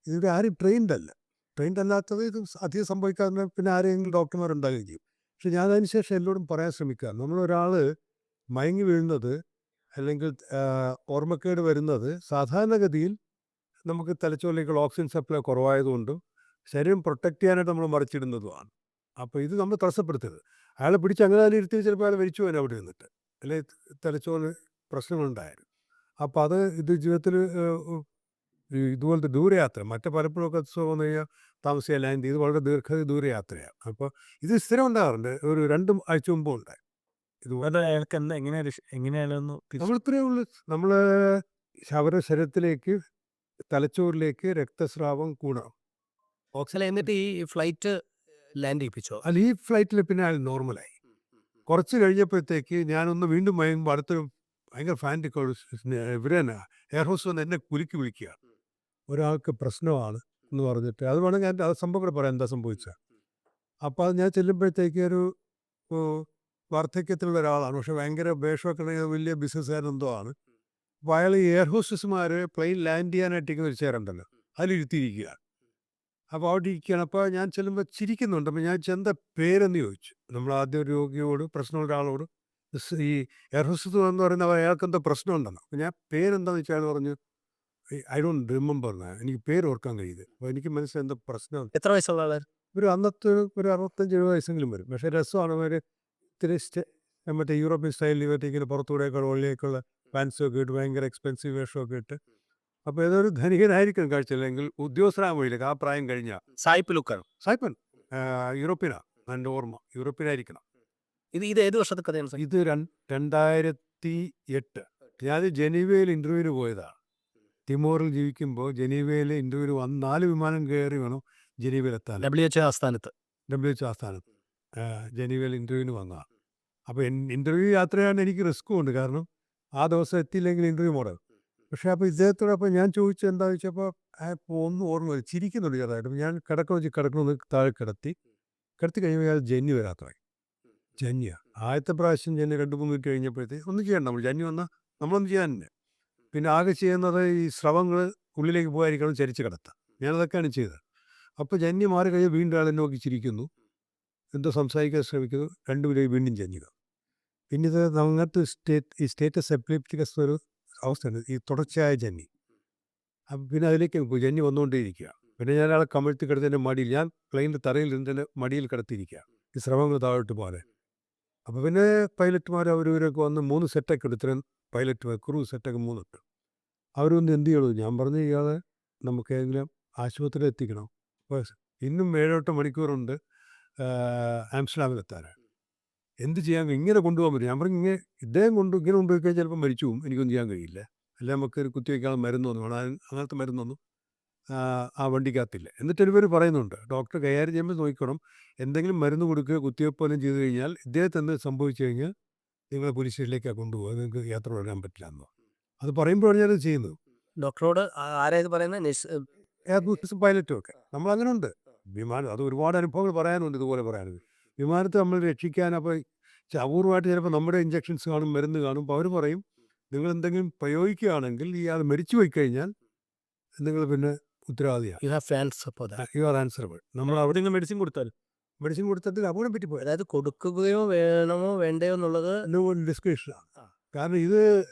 ഇത് ആരും ട്രെയിൻഡ് അല്ലാത്തത് ഇത് അധികം സംഭവിക്കാതെ പിന്നെ ആരെങ്കിലും ഡോക്ടർമാരുണ്ടാകുകയും ചെയ്യും. പക്ഷെ ഞാൻ അതിന് ശേഷം എല്ലാവരും പറയാൻ ശ്രമിക്കുക, നമ്മളൊരാൾ മയങ്ങി വീഴുന്നത് അല്ലെങ്കിൽ ഓർമ്മക്കേട് വരുന്നത് സാധാരണഗതിയിൽ നമുക്ക് തലച്ചോറിലേക്കുള്ള ഓക്സിജൻ സപ്ലൈ കുറവായതുകൊണ്ടും ശരീരം പ്രൊട്ടക്റ്റ് ചെയ്യാനായിട്ട് നമ്മൾ മറിച്ചിടുന്നതുമാണ്. അപ്പോൾ ഇത് നമ്മൾ തടസ്സപ്പെടുത്തരുത്. അയാളെ പിടിച്ച് അങ്ങനെ തന്നെ ഇരുത്തി ചിലപ്പോൾ അയാൾ മരിച്ചു പോകാൻ അവിടെ നിന്നിട്ട്, അല്ലെങ്കിൽ തലച്ചോറിന് പ്രശ്നങ്ങളുണ്ടായാലും. അപ്പോൾ ഇത് ജീവിതത്തിൽ ഇതുപോലത്തെ ദൂരയാത്ര മറ്റേ പലപ്പോഴൊക്കെ വന്നു കഴിഞ്ഞാൽ താമസിക്കാൻ ലാൻഡ് ഇത് വളരെ ദൂരയാത്രയാണ്. അപ്പോൾ ഇത് സ്ഥിരം ഉണ്ടാകാറുണ്ട്. ഒരു 2 ആഴ്ച മുമ്പും ഉണ്ടായി. അത് അയാൾക്ക് എങ്ങനെയാണെന്ന് നമ്മൾ ഇത്രയേ ഉള്ളൂ. നമ്മൾ അവരുടെ ശരീരത്തിലേക്ക് തലച്ചോറിലേക്ക് രക്തസ്രാവം കൂടണം. എന്നിട്ട് ഈ ഫ്ലൈറ്റ് ലാൻഡ് ചെയ്യിപ്പിച്ചോ? അല്ല, ഈ ഫ്ലൈറ്റിൽ പിന്നെ അയാൾ നോർമലായി. കുറച്ച് കഴിഞ്ഞപ്പോഴത്തേക്ക് ഞാനൊന്ന് വീണ്ടും മയങ്ങുമ്പോൾ അടുത്തൊരു ഭയങ്കര ഫാൻറ്റിക് ഇവർ തന്നെ എയർ ഹോസ്റ്റസ് വന്ന് എന്നെ കുലുക്കി വിളിക്കുക. ഒരാൾക്ക് പ്രശ്നമാണ് എന്ന് പറഞ്ഞിട്ട് അത് വേണമെങ്കിൽ ഞാൻ അത് സംഭവം കൂടെ പറയാം എന്താ സംഭവിച്ചത്. അപ്പോൾ അത് ഞാൻ ചെല്ലുമ്പോഴത്തേക്ക് ഒരു വാർദ്ധക്യത്തിലുള്ള ഒരാളാണ്. പക്ഷെ ഭയങ്കര വേഷമൊക്കെ വലിയ ബിസിനസ്സുകാരെന്തോ ആണ്. അപ്പോൾ അയാൾ ഈ എയർ ഹോസ്റ്റസ്മാർ പ്ലെയിൻ ലാൻഡ് ചെയ്യാനായിട്ടിരിക്കുന്ന ഒരു ചെയറുണ്ടല്ലോ അതിലിരുത്തിയിരിക്കുക. അപ്പോൾ അവിടെ ഇരിക്കുകയാണ്. അപ്പോൾ ഞാൻ ചെല്ലുമ്പോൾ ചിരിക്കുന്നുണ്ട്. അപ്പോൾ ഞാൻ എന്താ പേരെന്ന് ചോദിച്ചു. നമ്മൾ ആദ്യം ഒരു രോഗിയോട് പ്രശ്നമുള്ള ഒരാളോട് ഈ എയർ ഹോസ്റ്റസ് എന്ന് പറയുന്നത് അയാൾക്ക് എന്തോ പ്രശ്നമുണ്ടെന്ന്. അപ്പോൾ ഞാൻ പേരെന്താണെന്ന് വെച്ചാൽ പറഞ്ഞു ഐ ഡോണ്ട് റിമെമ്പർ. എനിക്ക് പേര് ഓർക്കാൻ കഴിയുന്നത്. അപ്പോൾ എനിക്ക് മനസ്സിലായി എന്തോ പ്രശ്നം. എത്ര വയസ്സുള്ള ആളാണ്? അന്നത്തെ ഒരു 65-70 വയസ്സെങ്കിലും വരും. പക്ഷേ രസമാണ്. അവർ ഇത്തിരി മറ്റേ യൂറോപ്യൻ സ്റ്റൈലിൽ ഇവരേക്കിങ്ങനെ പുറത്തൂടെയൊക്കെ ഉള്ളിലേക്കുള്ള പാൻസൊക്കെ ഇട്ട് ഭയങ്കര എക്സ്പെൻസീവ് വേഷമൊക്കെ ഇട്ട്. അപ്പോൾ ഏതൊരു ധനികനായിരിക്കും കാഴ്ച, അല്ലെങ്കിൽ ഉദ്യോഗസ്ഥനാകുമ്പോഴേക്ക് ആ പ്രായം കഴിഞ്ഞാൽ സായിപ്പ് ലുക്കാണ്. സായിപ്പൻ യൂറോപ്യനാണ്. എൻ്റെ ഓർമ്മ യൂറോപ്യനായിരിക്കണം. ഇത് ഏത് വർഷത്തെ കഥയാണ്? ഇത് 2008 ഞാൻ ജനീവയിൽ ഇൻ്റർവ്യൂവിന് പോയതാണ്. തിമോറിൽ ജീവിക്കുമ്പോൾ ജനീവയിൽ ഇൻ്റർവ്യൂവിന് വന്ന് 4 വിമാനം കയറി വേണം ജനീവയിലെത്താൻ. WHO ആസ്ഥാനത്ത് ജനീവയിൽ ഇൻ്റർവ്യൂവിന് വന്നതാണ്. അപ്പോൾ ഇൻ്റർവ്യൂ യാത്രയാണ് എനിക്ക് റിസ്ക്കും ഉണ്ട്. കാരണം ആ ദിവസം എത്തിയില്ലെങ്കിൽ ഇൻ്റർവ്യൂ മുടങ്ങും. പക്ഷേ അപ്പോൾ ഇദ്ദേഹത്തോടൊപ്പം ഞാൻ ചോദിച്ചത് എന്താണെന്ന് വെച്ചപ്പോൾ ഒന്നും ഓർമ്മ വരും. ചിരിക്കുന്നുണ്ട് ചെറുതായിട്ട്. ഞാൻ കിടക്കണമെന്ന് താഴെ കിടത്തി കഴിയുമ്പോൾ അയാൾ ജന്നി വരാത്തതായി. ജന്യ ആദ്യത്തെ പ്രാവശ്യം ജന്യ 2-3 മിനിറ്റ് കഴിഞ്ഞപ്പോഴത്തേക്ക് ഒന്നും ചെയ്യണ്ട. നമ്മൾ ജന്യ വന്നാൽ നമ്മളൊന്നും ചെയ്യാനില്ല. പിന്നെ ആകെ ചെയ്യുന്നത് ഈ സ്രവങ്ങൾ ഉള്ളിലേക്ക് പോകാതിരിക്കണം, ചരിച്ച് കിടത്താം. ഞാനതൊക്കെയാണ് ചെയ്തത്. അപ്പോൾ ജന്യ മാറി കഴിഞ്ഞാൽ വീണ്ടും ആളെ നോക്കി ചിരിക്കുന്നു, എന്തോ സംസാരിക്കാൻ ശ്രമിക്കുന്നു. 2 മിനിറ്റ് വീണ്ടും ജന്യുക. പിന്നെ ഇത് അങ്ങനത്തെ ഈ സ്റ്റേറ്റസ് എപ്പിലെപ്റ്റിക്കസ് ഒരു അവസ്ഥയുണ്ട്, ഈ തുടർച്ചയായ ജന്നി. അപ്പം പിന്നെ അതിലേക്ക് ജന്നി വന്നുകൊണ്ടേയിരിക്കുക. പിന്നെ ഞാൻ ആളെ കമിഴ്ത്തി കിടന്നതിൻ്റെ മടിയിൽ, ഞാൻ പ്ലെയിനിൻ്റെ തറയിൽ ഇരുന്നതിൻ്റെ മടിയിൽ കിടത്തിയിരിക്കുക ഈ ശ്രമങ്ങൾ താഴോട്ട് പോലെ. അപ്പോൾ പിന്നെ പൈലറ്റുമാർ അവരവരൊക്കെ വന്ന് 3 സെറ്റൊക്കെ എടുത്ത്, ഇത്രയും പൈലറ്റ് ക്രൂ സെറ്റൊക്കെ 3 ഉണ്ട്. അവരൊന്ന് എന്ത് ചെയ്യണു, ഞാൻ പറഞ്ഞു ഇയാളെ നമുക്ക് ഏതെങ്കിലും ആശുപത്രിയിൽ എത്തിക്കണം. അപ്പോൾ ഇന്നും 7-8 മണിക്കൂറുണ്ട് ആംസ്റ്റർഡാമിലെത്താൻ. എന്ത് ചെയ്യാൻ, ഇങ്ങനെ കൊണ്ടുപോകാൻ പറ്റും? ഞാൻ പറഞ്ഞു ഇങ്ങനെ ഇദ്ദേഹം ഇങ്ങനെ കൊണ്ടുപോയി കഴിഞ്ഞാൽ ചിലപ്പോൾ മരിച്ചു പോകും, എനിക്കൊന്നും ചെയ്യാൻ കഴിയില്ല. അല്ല നമുക്കൊരു കുത്തിവയ്ക്കാനുള്ള മരുന്നൊന്നും വേണം, അങ്ങനത്തെ മരുന്നൊന്നും ആ വണ്ടിക്കകത്തില്ല. എന്നിട്ട് ഇവർ പറയുന്നുണ്ട് ഡോക്ടർ കൈകാര്യം ചെയ്യുമ്പോൾ നോക്കണം, എന്തെങ്കിലും മരുന്ന് കൊടുക്കുക കുത്തിവയ്പ്പ് പോലും ചെയ്തു കഴിഞ്ഞാൽ ഇദ്ദേഹത്തിന് എന്ത് സംഭവിച്ചു കഴിഞ്ഞാൽ നിങ്ങൾ പോലീസ് സ്റ്റേഷനിലേക്കാണ് കൊണ്ടുപോകുക, നിങ്ങൾക്ക് യാത്ര തുടരാൻ പറ്റില്ല എന്നോ. അത് പറയുമ്പോഴാണ് ഞാനത് ചെയ്യുന്നത്. ഡോക്ടറോട് ആരാ ഇത് പറയുന്നത്? എയർബസ് പൈലറ്റും ഒക്കെ നമ്മളങ്ങനെ ഉണ്ട്. വിമാനം അത് ഒരുപാട് അനുഭവങ്ങൾ പറയാനുണ്ട്, ഇതുപോലെ പറയാനുണ്ട്. വിമാനത്തെ നമ്മൾ രക്ഷിക്കാൻ അപ്പോൾ അപൂർവമായിട്ട് ചിലപ്പോൾ നമ്മുടെ ഇഞ്ചക്ഷൻസ് കാണും, മരുന്ന് കാണും. അപ്പോൾ അവർ പറയും നിങ്ങൾ എന്തെങ്കിലും പ്രയോഗിക്കുകയാണെങ്കിൽ ഇയാൾ മരിച്ചു പോയി കഴിഞ്ഞാൽ നിങ്ങൾ പിന്നെ ഉത്തരവാദിയാണ്, യു ഹാവ് ഫാൻസ് അപ്പോൾ യു ആർ ആൻസറബിൾ. നമ്മൾ അവിടെ നിന്ന് മെഡിസിൻ കൊടുത്തിട്ട് അപകടം പറ്റിപ്പോയി. അതായത് കൊടുക്കുകയോ വേണമോ വേണ്ടയോ എന്നുള്ളത് ഡിസ്ക്രിപ്ഷനാണ്. കാരണം ഇത്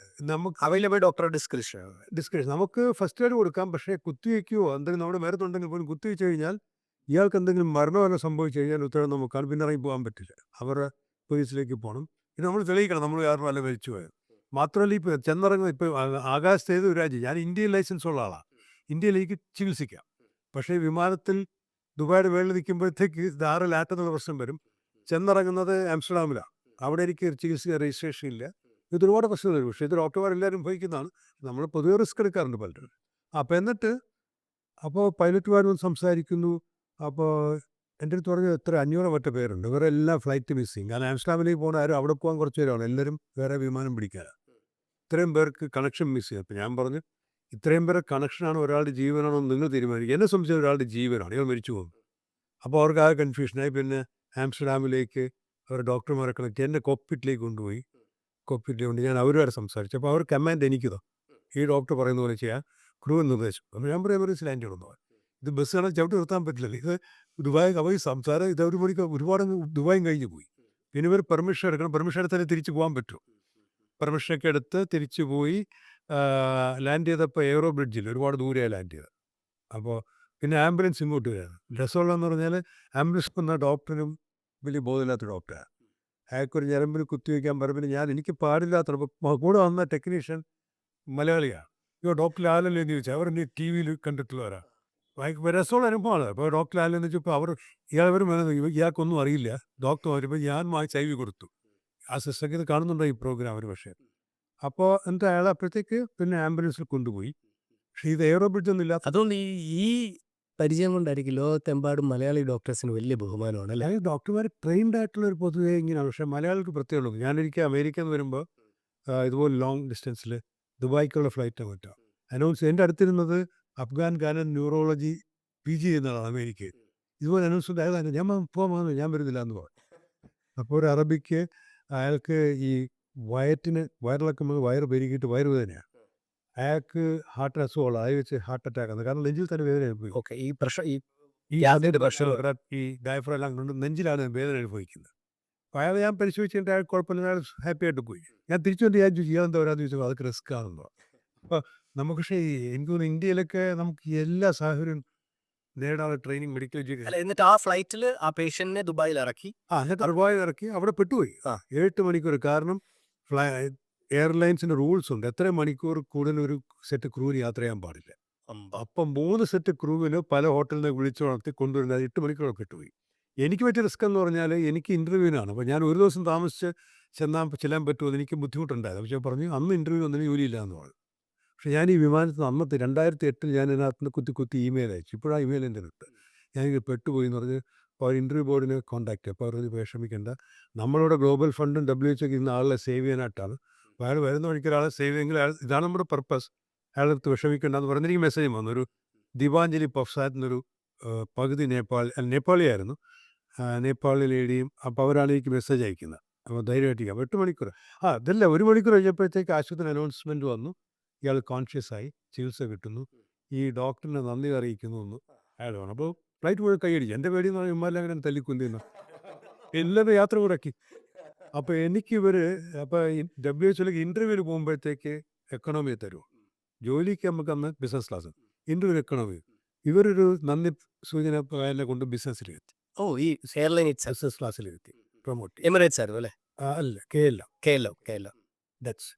നമുക്ക് അവൈലബിൾ ഡോക്ടറുടെ ഡിസ്ക്രിപ്ഷൻ. നമുക്ക് ഫസ്റ്റ് എയ്ഡ് കൊടുക്കാം, പക്ഷേ കുത്തിവയ്ക്കുകയോ എന്തെങ്കിലും നമ്മുടെ മരുന്നുണ്ടെങ്കിൽ പോലും കുത്തിവെച്ച് കഴിഞ്ഞാൽ ഇയാൾക്ക് എന്തെങ്കിലും മരണമല്ല സംഭവിച്ചു കഴിഞ്ഞാൽ ഉത്തരം നമുക്കാണ്, പിന്നെ ഇറങ്ങി പോകാൻ പറ്റില്ല. അവരുടെ പോലീസിലേക്ക് പോകണം. പിന്നെ നമ്മൾ തെളിയിക്കണം നമ്മൾ കാരണം അല്ല മരിച്ചു പോയത്. മാത്രമല്ല ഇപ്പോൾ ചെന്നിറങ്ങുന്ന ഇപ്പോൾ ആകാശത്ത് ഏത് രാജ്യം, ഞാൻ ഇന്ത്യയിൽ ലൈസൻസ് ഉള്ള ആളാണ്, ഇന്ത്യയിലേക്ക് ചികിത്സിക്കാം. പക്ഷേ വിമാനത്തിൽ ദുബായുടെ മേളിൽ നിൽക്കുമ്പോഴത്തേക്ക് ലാറ്റെന്നുള്ള പ്രശ്നം വരും. ചെന്നിറങ്ങുന്നത് ആംസ്റ്റർഡാമിലാണ്, അവിടെ എനിക്ക് ചികിത്സ രജിസ്ട്രേഷൻ ഇല്ല. ഇത് ഒരുപാട് പ്രശ്നം വരും. പക്ഷേ ഇത് ഡോക്ടർമാരെല്ലാവരും ഉപയോഗിക്കുന്നതാണ്. നമ്മൾ പൊതുവെ റിസ്ക് എടുക്കാറുണ്ട് പലരും. അപ്പോൾ എന്നിട്ട് അപ്പോൾ പൈലറ്റുമാരും സംസാരിക്കുന്നു. അപ്പോൾ എൻ്റെ അടുത്ത് പറഞ്ഞത് എത്ര 500 മറ്റേ പേരുണ്ട്, ഇവരെല്ലാം ഫ്ലൈറ്റ് മിസ്സിങ്. കാരണം ആംസ്റ്റർഡാമിലേക്ക് പോകുന്ന ആരും അവിടെ പോകാൻ കുറച്ച് പേരാണ്, എല്ലാവരും വേറെ വിമാനം പിടിക്കാനാണ്. ഇത്രയും പേർക്ക് കണക്ഷൻ മിസ് ചെയ്യും. അപ്പോൾ ഞാൻ പറഞ്ഞു ഇത്രയും പേരെ കണക്ഷനാണ് ഒരാളുടെ ജീവനാണോ എന്ന് നിങ്ങൾ തീരുമാനിക്കും. എന്നെ സംബന്ധിച്ച് ഒരാളുടെ ജീവനാണ്, ഇവർ മരിച്ചു പോകും. അപ്പോൾ അവർക്ക് ആ കൺഫ്യൂഷനായി. പിന്നെ ആംസ്റ്റർഡാമിലേക്ക് അവർ ഡോക്ടർമാരെ കണക്ട് എന്നെ കോക്പിറ്റിലേക്ക് കൊണ്ടുപോയി. കോക്പിറ്റിൽ കൊണ്ട് ഞാൻ അവരുമായിട്ട് സംസാരിച്ചു. അപ്പോൾ അവർ കമാൻഡ് എനിക്കിതോ ഈ ഡോക്ടർ പറയുന്ന പോലെ ചെയ്യാൻ ക്രൂ നിർദ്ദേശം. അപ്പോൾ ഞാൻ പറയാൻ എമർജൻസി ലാൻഡ് ചെയ്യണമെന്ന് പറഞ്ഞു. ഇത് ബസ്സാണ് ചവിട്ടി നിർത്താൻ പറ്റില്ലല്ലോ, ഇത് ദുബായ് അവർ സംസാരം ഇത് ഒരു മണിക്ക് ഒരുപാട് ദുബായും കഴിഞ്ഞ് പോയി. പിന്നെ ഇവർ പെർമിഷൻ എടുക്കണം, പെർമിഷൻ എടുത്താലേ തിരിച്ച് പോകാൻ പറ്റും. പെർമിഷനൊക്കെ എടുത്ത് തിരിച്ചു പോയി. ലാൻഡ് ചെയ്തപ്പോൾ എയറോ ബ്രിഡ്ജിൽ ഒരുപാട് ദൂരെയാണ് ലാൻഡ് ചെയ്തത്. അപ്പോൾ പിന്നെ ആംബുലൻസ് ഇങ്ങോട്ട് വരികയാണ്. രസമുള്ളതെന്ന് പറഞ്ഞാൽ ആംബുലൻസ് വന്ന ഡോക്ടറിനും വലിയ ബോധമില്ലാത്ത ഡോക്ടറാണ്. അയാൾക്കൊരു ഞരമ്പിന് കുത്തിവയ്ക്കാൻ പറയുമ്പോൾ എനിക്ക് പാടില്ലാത്ത കൂടെ വന്ന ടെക്നീഷ്യൻ മലയാളിയാണ്. ഡോക്ടർ ആലല്ലോ എന്ന് ചോദിച്ചാൽ അവർ ടി വിയിൽ കണ്ടിട്ടുള്ളവരാണ്. രസമുള്ള അനുഭവമാണ്. അപ്പോൾ ഡോക്ടർ ആലെന്ന് വെച്ചപ്പോൾ ഇയാൾ ഇയാൾക്കൊന്നും അറിയില്ല. ഡോക്ടർ വരുമ്പോൾ ഞാൻ വാങ്ങിച്ച് IV കൊടുത്തു. ആ സിസ്റ്റർക്ക് ഇത് കാണുന്നുണ്ടോ ഈ പ്രോഗ്രാം ഒരു പക്ഷേ. അപ്പോൾ എന്നിട്ട് അയാൾ അപ്പോഴത്തേക്ക് പിന്നെ ആംബുലൻസിൽ കൊണ്ടുപോയി. പക്ഷേ ഇത് എയറോ ബ്രിഡ്ജൊന്നും ഇല്ലാത്ത. അതുകൊണ്ട് ഈ പരിചയം കൊണ്ടായിരിക്കും ലോകത്തെമ്പാടും മലയാളി ഡോക്ടേഴ്സിന് വലിയ ബഹുമാനമാണ് അല്ലേ? അതായത് ഡോക്ടർമാർ ട്രെയിൻഡ് ആയിട്ടുള്ള ഒരു പൊതുവേ ഇങ്ങനെയാണ്. പക്ഷേ മലയാളികൾക്ക് പ്രത്യേകമുള്ളൂ. ഞാനെനിക്ക് അമേരിക്കയിൽ നിന്ന് വരുമ്പോൾ ഇതുപോലെ ലോങ് ഡിസ്റ്റൻസിൽ ദുബായ്ക്കുള്ള ഫ്ലൈറ്റാണ് പറ്റുക. അനൗൺസ് എൻ്റെ അടുത്തിരുന്നത് അഫ്ഗാൻ ഗാനൻ ന്യൂറോളജി PG ചെയ്യുന്നതാണ് അമേരിക്കയിൽ. ഇതുപോലെ അനൗൺസ്മെൻ്റ് ആയതാണ്. ഞാൻ പോകാൻ ഞാൻ വരുന്നില്ല എന്ന് പറഞ്ഞു. അപ്പോൾ ഒരു അറബിക്ക് അയാൾക്ക് ഈ വയറിളക്കുമ്പോൾ വയറ് പെരുകിയിട്ട് വയറുവേദനയാണ്. അയാൾക്ക് ഹാർട്ട് അസുഖമുള്ള അയാൾ വെച്ച് ഹാർട്ട് അറ്റാക്ക് ആണ്. കാരണം നെഞ്ചിൽ തന്നെ വേദന അനുഭവിക്കും. ഓക്കെ, ഈ പ്രഷർ ഈ ഈ ഡയഫ്രം എല്ലാം കൊണ്ട് നെഞ്ചിലാണ് വേദന അനുഭവിക്കുന്നത്. അപ്പോൾ അയാൾ ഞാൻ പരിശോധിച്ചിട്ട് അയാൾ കുഴപ്പമില്ല, അയാൾ ഹാപ്പി ആയിട്ട് പോയി. ഞാൻ തിരിച്ചു വന്ന് ഞാൻ ചോദിച്ചു ഇയാളെന്താ വരാമെന്ന് ചോദിച്ചപ്പോൾ അതൊക്കെ റിസ്ക് ആണെന്നോ. അപ്പോൾ നമുക്ക് പക്ഷേ എനിക്ക് തോന്നുന്നു ഇന്ത്യയിലൊക്കെ നമുക്ക് എല്ലാ സാഹചര്യവും നേടാനുള്ള ട്രെയിനിങ് മെഡിക്കൽ എഡ്യൂക്കേഷൻ. എന്നിട്ട് ആ ഫ്ലൈറ്റിൽ ആ പേഷ്യന്റിനെ ദുബായിൽ ഇറക്കി എന്നിട്ട് ദുബായിൽ ഇറക്കി അവിടെ പെട്ടുപോയി. 8 മണിക്കൂർ. കാരണം എയർലൈൻസിൻ്റെ റൂൾസ് ഉണ്ട്, എത്ര മണിക്കൂർ കൂടുതൽ ഒരു സെറ്റ് ക്രൂവിന് യാത്ര ചെയ്യാൻ പാടില്ല. അപ്പം 3 സെറ്റ് ക്രൂവിന് പല ഹോട്ടലിൽ നിന്ന് വിളിച്ചു വളർത്തി കൊണ്ടുവരുന്നത് 8 മണിക്കൂർ പെട്ടുപോയി. എനിക്ക് പറ്റിയ റിസ്ക് എന്ന് പറഞ്ഞാൽ എനിക്ക് ഇൻ്റർവ്യൂവിനാണ്. അപ്പോൾ ഞാൻ ഒരു ദിവസം താമസിച്ച് ചെല്ലാൻ പറ്റുമോ എന്ന് എനിക്ക് ബുദ്ധിമുട്ടുണ്ടായത്. പക്ഷേ പറഞ്ഞു അന്ന് ഇൻ്റർവ്യൂ ഒന്നിനും ജോലിയില്ല എന്ന് പറഞ്ഞു. പക്ഷേ ഞാൻ ഈ വിമാനത്തിൽ അന്നത്തെ 2008 ഞാൻ ഇതിനകത്ത് കുത്തി ഇമെയിൽ അയച്ചു. ഇപ്പോഴാണ് ഇമെയിൽ എൻ്റെ അടുത്ത്. ഞാനിത് പെട്ടുപോയി എന്ന് പറഞ്ഞ് അപ്പോൾ ഇൻ്റർവ്യൂ ബോർഡിനെ കോൺടാക്ട് ചെയ്യും. അപ്പോൾ അവർ വിഷമിക്കേണ്ട, നമ്മളുടെ ഗ്ലോബൽ ഫണ്ടും WHO ഒക്കെ ഇന്ന് ആളെ സേവ് ചെയ്യാനായിട്ടാണ്. അപ്പോൾ അയാൾ വരുന്ന വഴിക്ക് ഒരാളെ സേവ് ചെയ്യുമെങ്കിൽ ഇതാണ് നമ്മുടെ പർപ്പസ്, അയാളടുത്ത് വിഷമിക്കേണ്ടെന്ന് പറഞ്ഞ് എനിക്ക് മെസ്സേജ് വന്നു. ഒരു ദീപാഞ്ജലി പഫ്സാദ് എന്നൊരു പകുതി നേപ്പാളിയായിരുന്നു, നേപ്പാളി ലേഡിയും. അപ്പോൾ അവരാണ് എനിക്ക് മെസ്സേജ് അയക്കുന്നത്. അപ്പോൾ ധൈര്യമായിട്ടിരിക്കാം. 8 മണിക്കൂർ അതല്ല 1 മണിക്കൂർ കഴിഞ്ഞപ്പോഴത്തേക്ക് ആശുപത്രി അനൗൺസ്മെൻറ്റ് വന്നു, ഇയാൾ കോൺഷ്യസ് ആയി, ചികിത്സ കിട്ടുന്നു, ഈ ഡോക്ടറിനെ നന്ദി അറിയിക്കുന്നു എന്ന് അയാൾ വേണം. അപ്പോൾ ഫ്ലൈറ്റ് പോയി കൈയടിച്ചു. എൻ്റെ പേടി എന്ന് പറഞ്ഞാൽ ഇമ്മാരെല്ലാം അങ്ങനെ തല്ലിക്കൊല്ലുന്നു, എല്ലാവരും യാത്ര മുടക്കി. അപ്പോൾ അപ്പോൾ WHO ഇൻ്റർവ്യൂവിന് പോകുമ്പോഴത്തേക്ക് എക്കണോമി തരും. ജോലിക്ക് നമുക്ക് അന്ന് ബിസിനസ് ക്ലാസ്, ഇൻ്റർവ്യൂ എക്കണോമി. ഇവരൊരു നന്ദി സൂചന എന്നെ കൊണ്ട് ബിസിനസ്സിലെത്തി, ഓ, ഈ എയർലൈൻ ഇറ്റ്സ് ബിസിനസ് ക്ലാസ്സിലെത്തി പ്രൊമോട്ട് ചെയ്യും. എമിറേറ്റ്സ് ആയിരുന്നു അല്ലേ? അല്ല, KL കേലോ ഡച്ച്.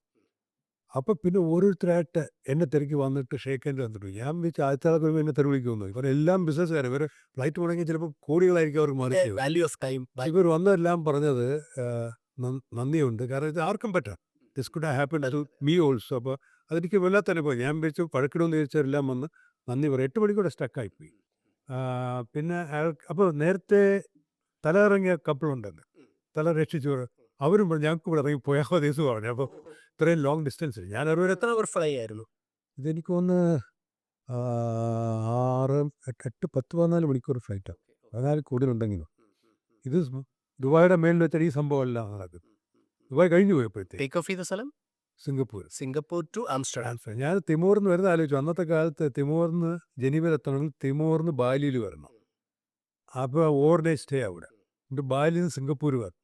അപ്പോൾ പിന്നെ ഓരോരുത്തരായിട്ട് എന്നെ തിരക്കി വന്നിട്ട് ഷേക്ക് ഹാൻഡ് തന്നിട്ട് പോയി. ഞാൻ വെച്ച് ആദ്യത്തെ ആൾക്ക് വരുമ്പോൾ എന്നെ തെരുവിളിക്കുന്നു. ഇവരെല്ലാം ബിസിനസ്സുകാർ, ഇവർ ഫ്ലൈറ്റ് മുടങ്ങി ചിലപ്പോൾ കോടികളായിരിക്കും അവർക്ക് മറിച്ച്. Value of time. ഇവർ വന്നതെല്ലാം പറഞ്ഞത് നന്ദിയുണ്ട്, കാരണം ഇത് ആർക്കും പറ്റാം. This could happen to me also. അപ്പോൾ അതെനിക്ക് വല്ലാത്ത അനുഭവം. ഞാൻ വെച്ചു പഴക്കിടുമെന്ന് ചോദിച്ചവരെല്ലാം വന്ന് നന്ദി പറയും. 8 മണിക്കൂടെ സ്റ്റക്കായിപ്പോയി. പിന്നെ അപ്പോൾ നേരത്തെ തലയിറങ്ങിയ കപ്പിളുണ്ടെന്ന്, തല രക്ഷിച്ചു, അവരും പറഞ്ഞു ഞങ്ങൾക്ക് ഇവിടെ ഇറങ്ങി പോയാൽ മതി എന്ന് പറഞ്ഞു. അപ്പോൾ ഇത്രയും ലോങ് ഡിസ്റ്റൻസ് ഞാൻ അറിയാൻ എത്ര അവർ ഫ്ലൈ ആയിരുന്നു? ഇതെനിക്ക് ഒന്ന് 6, 8, 10, 14 മണിക്കൂർ ഫ്ലൈറ്റാണ്. 14 കൂടുതലുണ്ടെങ്കിലും. ഇത് ദുബായിയുടെ മേളിൽ വെച്ചാൽ ഈ സംഭവം എല്ലാം നടക്കും. ദുബായ് കഴിഞ്ഞു പോയപ്പോഴത്തേക്ക് ടേക്ക് ഓഫ് ചെയ്ത സ്ഥലം സിംഗപ്പൂർ ടു ആംസ്റ്റർഡാം. ഞാൻ തിമൂറിന്ന് വരുന്ന ആലോചിച്ചു. അന്നത്തെ കാലത്ത് തിമൂറിന്ന് ജനീവയിൽ എത്തണമെങ്കിൽ തിമൂറിന്ന് ബാലിയിൽ വരണം. അപ്പോൾ ഓവർനൈറ്റ് സ്റ്റേ അവിടെ. എന്നിട്ട് ബാലിയിൽ നിന്ന് സിംഗപ്പൂർ വരണം,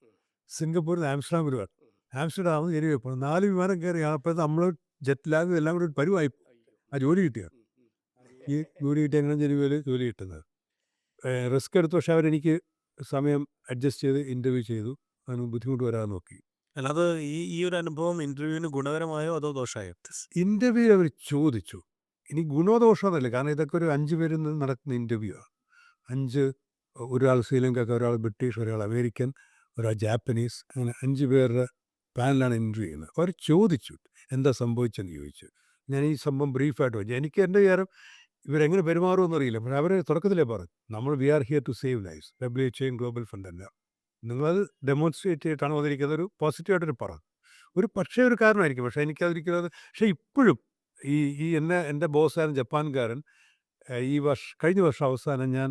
സിംഗപ്പൂരിൽ നിന്ന് ആംസ്റ്റർഡാമിൽ വരണം, ആംസ്റ്റർഡാമിൽ ജനീവയിൽ പോകണം. 4 വിമാനം കയറി. അപ്പോൾ നമ്മൾ ജെറ്റ് ലാഗ് എല്ലാം കൂടി ഒരു പരിവായി. ആ ജോലി കിട്ടിയ ഈ ജോലി കിട്ടി എങ്ങനെ ജനീവയിൽ ജോലി കിട്ടുന്നത്. റിസ്ക് എടുത്തു. പക്ഷെ അവരെനിക്ക് സമയം അഡ്ജസ്റ്റ് ചെയ്ത് ഇൻ്റർവ്യൂ ചെയ്തു. അതിന് ബുദ്ധിമുട്ട് വരാതെ നോക്കി. അല്ലാതെ ഈ ഒരു അനുഭവം ഇന്റർവ്യൂവിന് ഗുണകരമായോ അതോ ദോഷമായോ? ഇൻ്റർവ്യൂ അവർ ചോദിച്ചു. ഇനി ഗുണദോഷമൊന്നുമില്ല, കാരണം ഇതൊക്കെ ഒരു 5 പേരിൽ നിന്ന് നടക്കുന്ന ഇൻ്റർവ്യൂ ആണ്. 5, ഒരാൾ ശ്രീലങ്കക്കാർ, ഒരാൾ ബ്രിട്ടീഷ്, ഒരാൾ അമേരിക്കൻ, ഒരാൾ ജാപ്പനീസ്, അങ്ങനെ 5 പേരുടെ പാനലാണ് ഇൻ്റർവ്യൂ ചെയ്യുന്നത്. അവർ ചോദിച്ചു എന്താ സംഭവിച്ചെന്ന് ചോദിച്ചു. ഞാൻ ഈ സംഭവം ബ്രീഫായിട്ട് വെച്ചു. എനിക്ക് എൻ്റെ വിചാരം ഇവരെങ്ങനെ പെരുമാറുമെന്ന് അറിയില്ല. പക്ഷേ അവർ തുടക്കത്തിലേ പറഞ്ഞു നമ്മൾ we are here to save lives, WHO global fund എല്ലാം നിങ്ങളത് ഡെമോൺസ്ട്രേറ്റ് ചെയ്തിട്ടാണ് വന്നിരിക്കുന്നത്. ഒരു പോസിറ്റീവായിട്ടൊരു പറഞ്ഞു. ഒരു കാരണമായിരിക്കും, പക്ഷേ എനിക്കതിരിക്കുന്നത്. പക്ഷേ ഇപ്പോഴും ഈ എൻ്റെ ബോസാരൻ ജപ്പാൻകാരൻ കഴിഞ്ഞ വർഷം അവസാനം ഞാൻ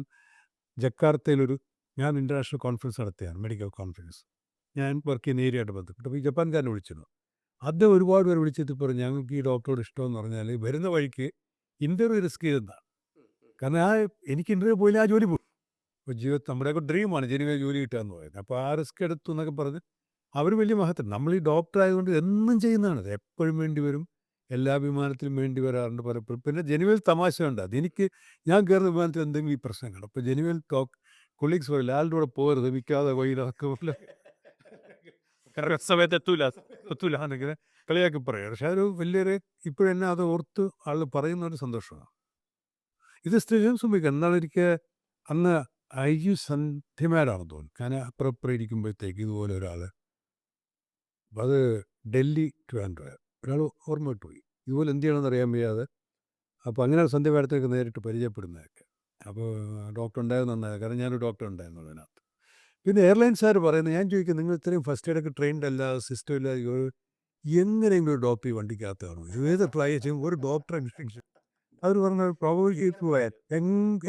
ജക്കാർത്തയിലൊരു ഇൻ്റർനാഷണൽ കോൺഫറൻസ് നടത്തിയാണ്, മെഡിക്കൽ കോൺഫറൻസ്. ഞാൻ വർക്ക് ചെയ്യുന്ന ഏരിയയായിട്ട് ബന്ധപ്പെട്ട്. അപ്പോൾ ഈ ജപ്പാൻകാരനെ വിളിച്ചിരുന്നു. അദ്ദേഹം ഒരുപാട് പേർ വിളിച്ചിട്ട് പറഞ്ഞു ഞങ്ങൾക്ക് ഈ ഡോക്ടറോട് ഇഷ്ടമെന്ന് പറഞ്ഞാൽ വരുന്ന വഴിക്ക് ഇൻ്റർവ്യൂ റിസ്ക് ചെയ്തെന്നാണ്. കാരണം എനിക്ക് ഇൻ്റർവ്യൂ പോയില്ല, ആ ജോലി പോകും. ഇപ്പോൾ ജീവിതത്തിൽ നമ്മുടെയൊക്കെ ഡ്രീമാണ് ജനുവരി ജോലി കിട്ടുക എന്ന് പറയുന്നത്. അപ്പോൾ ആ റിസ്ക് എടുത്തു എന്നൊക്കെ പറഞ്ഞ് അവർ വലിയ മഹത്വം. നമ്മൾ ഈ ഡോക്ടർ ആയതുകൊണ്ട് എന്നും ചെയ്യുന്നതാണ്. എപ്പോഴും വേണ്ടി വരും, എല്ലാ വിമാനത്തിലും വേണ്ടി വരാറുണ്ട് പലപ്പോഴും. പിന്നെ ജനുവൽ തമാശയുണ്ട്. അതെനിക്ക് ഞാൻ കയറുന്ന വിമാനത്തിൽ എന്തെങ്കിലും ഈ പ്രശ്നം കാണും. അപ്പോൾ ജനുവൽ കൊളീഗ്സ് പറയില്ല ആളുടെ കൂടെ പോകരുത്, വിൽക്കാതെ വഴിയിലാക്കുമല്ല, സമയത്ത് എത്തൂല എന്നൊക്കെ കളിയാക്കി പറയാം. പക്ഷെ അതൊരു വലിയൊരു ഇപ്പോഴെന്നെ അത് ഓർത്ത് ആൾ പറയുന്ന ഒരു സന്തോഷമാണ്. ഇത് സ്ഥിരം സംഭവിക്കുക. എന്നാളൊരിക്കൽ അന്ന് IU സന്ധ്യമാരാണെന്ന് തോന്നുന്നു. കാരണം അപ്പുറം ഇരിക്കുമ്പോഴത്തേക്ക് ഇതുപോലെ ഒരാൾ, അത് ഡൽഹി ട്രിവാൻഡ്രം, ഒരാൾ ഓർമ്മ വിട്ടുപോയി. ഇതുപോലെ എന്ത് ചെയ്യണമെന്ന് അറിയാൻ വയ്യാതെ. അപ്പോൾ അങ്ങനെ സന്ധ്യ മാഡത്തിനൊക്കെ നേരിട്ട് പരിചയപ്പെടുന്നതൊക്കെ. അപ്പോൾ ഡോക്ടർ ഉണ്ടായത് നന്നായത്, കാരണം ഞാനൊരു ഡോക്ടർ ഉണ്ടായിരുന്നു അതിനകത്ത്. പിന്നെ എയർലൈൻസുകാർ പറയുന്നത്, ഞാൻ ചോദിക്കും നിങ്ങൾ ഇത്രയും ഫസ്റ്റ് എയ്ഡൊക്കെ ട്രെയിൻഡ് അല്ല, സിസ്റ്റം ഇല്ല, എങ്ങനെയെങ്കിലും ഒരു ഡോക്ടർ ഈ വണ്ടിക്കകത്ത് കാണും, ഏത് ട്രൈ ചെയ്യും ഒരു ഡോക്ടറെ ഇൻസ്ട്രക്ഷൻ. അവർ പറഞ്ഞ പ്രോബബിലിറ്റി പോയാൽ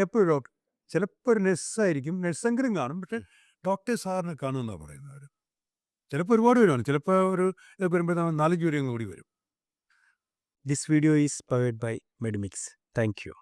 എപ്പോഴും ഡോക്ടർ, ചിലപ്പോൾ ഒരു നഴ്സായിരിക്കും, നഴ്സെങ്കിലും കാണും, പക്ഷേ ഡോക്ടർ സാറിനെ കാണുമെന്നാണ് പറയുന്നത്. ചിലപ്പോൾ ഒരുപാട് പേരാണ്, ചിലപ്പോൾ ഒരു വരുമ്പോൾ 4 ജോലിയും കൂടി വരും. This video is powered by Medimix. Thank you.